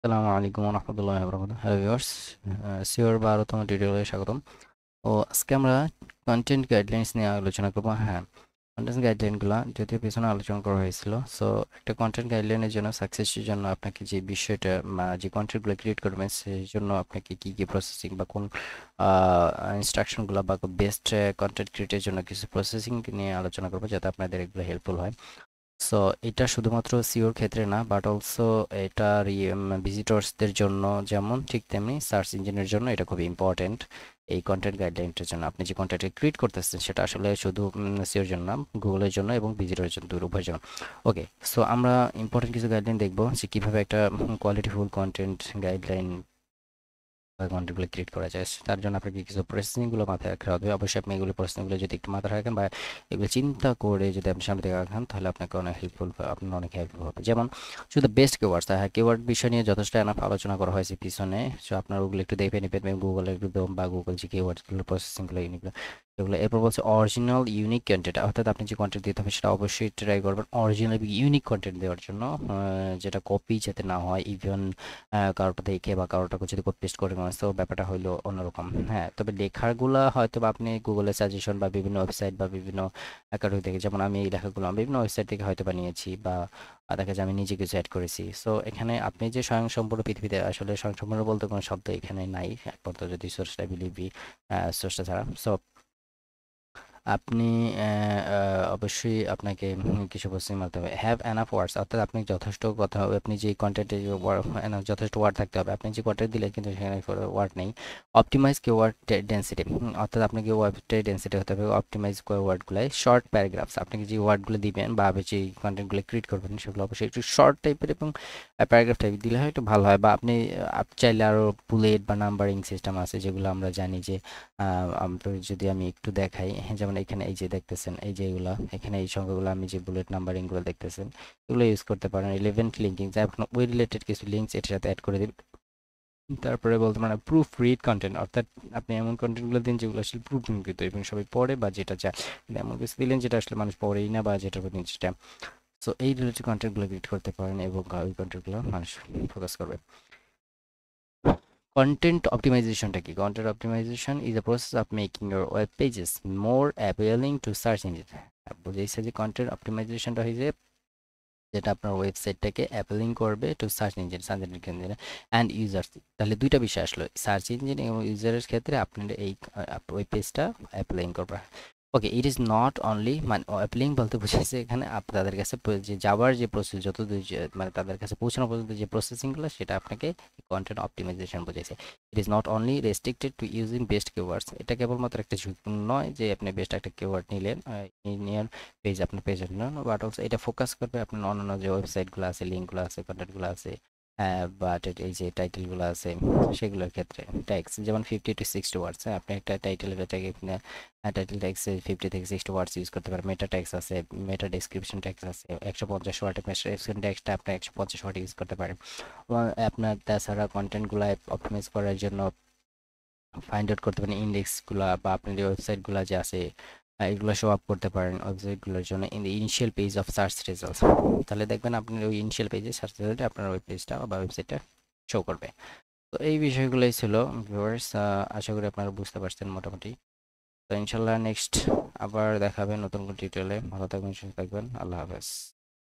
আসসালামু আলাইকুম ওয়া রাহমাতুল্লাহি ওয়া বারাকাতুহু। হ্যালো ভিউয়ার্স, সিওর 12তম টিউটোরিয়ালে স্বাগতম। আজকে আমরা কন্টেন্ট গাইডলাইনস নিয়ে আলোচনা করব। হ্যাঁ, কন্টেন্ট গাইডলাইনগুলো যদিও পেছনে আলোচনা করা হয়েছিল। একটা কন্টেন্ট গাইডলাইনের জন্য সাকসেসের জন্য আপনাকে যে বিষয়টা যে কন্টেন্টগুলো ক্রিয়েট করবেন সেই জন্য আপনাকে কী কী প্রসেসিং বা কোন ইনস্ট্রাকশনগুলো বা বেস্ট কন্টেন্ট ক্রিয়েটের জন্য কিছু প্রসেসিং নিয়ে আলোচনা করবো যাতে আপনাদের এগুলো হেল্পফুল হয়। সো এটা শুধুমাত্র সিওর ক্ষেত্রে না, বাট অলসো এটা ভিজিটর্সদের জন্য যেমন ঠিক তেমনি সার্চ ইঞ্জিনের জন্য এটা খুবই ইম্পর্টেন্ট। এই কন্টেন্ট গাইডলাইনটার জন্য আপনি যে কন্টেন্ট ক্রিয়েট করতেছেন সেটা আসলে শুধু সিওর জন্য না, গুগলের জন্য এবং ভিজিটরের জন্য, উভয়ের জন্য। ওকে, সো আমরা ইম্পর্টেন্ট কিছু গাইডলাইন দেখবো যে কিভাবে একটা কোয়ালিটিফুল কন্টেন্ট গাইডলাইন কন্টেন্টগুলো ক্রিয়েট করা যায়। তার জন্য আপনাকে কিছু প্রসেসিংগুলো মাথায় রাখতে হবে। অবশ্যই আপনি এগুলো প্রসেসিংগুলো যদি একটু মাথায় রাখেন বা এগুলো চিন্তা করে যদি আপনি সামনে থেকে রাখেন তাহলে আপনাকে অনেক হেল্পফুল, আপনার অনেক হেল্পফুল হবে। যেমন শুধু বেস্ট কিওয়ার্ডস, হ্যাঁ কিওয়ার্ড বিষয় নিয়ে যথেষ্ট এনাফ আলোচনা করা হয়েছে পিছনে। সো আপনার ওগুলো একটু দেখে নেবেন গুগলের একদম, বা গুগল যে কিওয়ার্ডসগুলো প্রসেসিংগুলো এগুলো। এরপর বলছে অরিজিনাল ইউনিক কন্টেন্ট, অর্থাৎ আপনি যে কন্টেন্ট দিতে হবে সেটা অবশ্যই ট্রাই করবেন অরিজিনাল ইউনিক কন্টেন্ট দেওয়ার জন্য, যেটা কপি যাতে না হয় ইভেন কারোটা দেখে বা কারোটা যদি কপি পেস্ট করে মনে তো ব্যাপারটা হইলো অন্যরকম। হ্যাঁ, তবে লেখাগুলা হয়তো বা আপনি গুগলের সাজেশন বা বিভিন্ন ওয়েবসাইট বা বিভিন্ন একাডেমি থেকে, যেমন আমি এই লেখাগুলো আমি বিভিন্ন ওয়েবসাইট থেকে হয়তো বা নিয়েছি বা দেখা যায় আমি নিজে কিছু অ্যাড করেছি। সো এখানে আপনি যে স্বয়ংসম্পূর্ণ পৃথিবীতে, আসলে স্বয়ংসম্পূর্ণ বলতে কোনো শব্দ এখানে নাই একমাত্র যদি সোর্সটা বিলিভি, সোর্সটা ছাড়া। সো আপনি অবশ্যই আপনাকে কিছু প্রসেসিং মারতে হবে। হ্যাভ এনাফ ওয়ার্ডস, অর্থাৎ আপনি যথেষ্ট কথা হবে, আপনি যে কন্টেন্টে যথেষ্ট ওয়ার্ড থাকতে হবে। আপনি যে কন্টেন্ট দিলে কিন্তু সেখানে ওয়ার্ড নেই। অপটিমাইজ কিওয়ার্ড ডেন্সিটি, অর্থাৎ আপনাকে ওয়ার্ডের ডেন্সিটি হতে হবে অপটিমাইজ ওয়ার্ডগুলাই। শর্ট প্যারাগ্রাফস, আপনি যে ওয়ার্ডগুলো দিবেন বা যে কন্টেন্টগুলো ক্রিয়েট করবেন সেগুলো অবশ্যই একটু শর্ট টাইপের এবং প্যারাগ্রাফ টাইপ দিলে হয় একটু ভালো হয়। বা আপনি চাইলে আরও বুলেট বা নাম্বারিং সিস্টেম আছে যেগুলো আমরা জানি যে যদি আমি একটু দেখাই, হ্যাঁ, যেমন এখানে এই যে দেখতেছেন এই যে এগুলা এখানে এই সংখ্যাগুলো আমি যে বুলেট নাম্বারিং গুলো দেখতেছেন এগুলো ইউজ করতে পারেন। রিলেভেন্ট লিঙ্কিং, যা আপনার ওই রিলেটেড কিছু লিঙ্কস এটার সাথে অ্যাড করে দিবেন। তারপরে বলতে পারেন প্রুফ রিড কন্টেন্ট, অর্থাৎ আপনি এমন কন্টেন্টগুলো দিন যেগুলো আসলে প্রুফ নির্মিত এবং সবাই পড়ে বা যেটা চায়। কিন্তু এমন কিছু দিলেন যেটা আসলে মানুষ পড়েই না বা যেটার প্রতি যেটা। সো এই রিলেটেড কন্টেন্টগুলো ক্রিয়েট করতে পারেন এবং ওই কন্টেন্টগুলো মানুষ ফোকাস করবে। Content optimizationটা কি? Content optimization is a process of making your web pages more appealing to search engine. বুঝাইছে যে কন্টেন্ট অপটিমাইজেশনটা হয়েছে যেটা আপনার ওয়েবসাইটটাকে অ্যাপেলিং করবে to search engine and users. তাহলে দুইটা বিষয় আসলো, সার্চ ইঞ্জিন এবং ইউজারের ক্ষেত্রে আপনার এই ওয়েব পেজটা অ্যাপেলিং করবে। ওকে, ইট ইজ নট অনলি, মানে অ্যাপেলিং বলতে বোঝাচ্ছে এখানে তাদের কাছে যে যাওয়ার যে প্রসেস যত দূর মানে তাদের কাছে পৌঁছানো পর্যন্ত যে প্রসেসিংগুলো সেটা আপনাকে কন্টেন্ট অপটিমাইজেশন বোঝাইছে। It is not only restricted to using best keywords, এটা কেবলমাত্র একটা ঝুঁকি নয় যে আপনি বেস্ট একটা কিওয়ার্ড নিলেন নিয়ে পেজ আপনার পেজের জন্য, বাট অলসো এটা ফোকাস করবে আপনার অন্যান্য যে ওয়েবসাইটগুলো আছে, লিঙ্কগুলো আছে, কন্টেন্টগুলো আছে, বাট এই যে টাইটেলগুলো আছে সেগুলোর ক্ষেত্রে ট্যাক্স যেমন 50 to 60 ওয়ার্ডস। হ্যাঁ, আপনি একটা টাইটেলের ট্যাগে টাইটেল ট্যাক্সে 50 থেকে 60 ওয়ার্ডস ইউজ করতে পারেন। মেটা ট্যাক্স আছে, মেটা ডেসক্রিপশন ট্যাক্স আছে 150 ওয়ার্ড, ডেসক্রিপশন ট্যাক্সটা আপনি 150 ওয়ার্ড ইউজ করতে পারেন। আপনার তাছাড়া কন্টেন্টগুলো অপটিমাইজ করার জন্য ফাইন্ড আউট করতে পারেন ইন্ডেক্সগুলা বা আপনার যে ওয়েবসাইটগুলো যে আছে এগুলো শো আপ করতে পারেন ওয়েবসাইটগুলোর জন্য in the initial page of search results. তাহলে দেখবেন আপনার ওই ইনিশিয়াল পেজে সার্চ রেজাল্টে আপনার ওয়েব পেজটা বা ওয়েবসাইটটা শো করবে। তো এই বিষয়গুলোই ছিল ভিউয়ার্স, আশা করি আপনারা বুঝতে পারছেন মোটামুটি। তো ইনশাল্লাহ নেক্সট আবার দেখাবেন নতুন কোনো টিউটোরিয়ালে। ভালো থাকবেন, সুস্থ থাকবেন, আল্লাহ হাফেজ।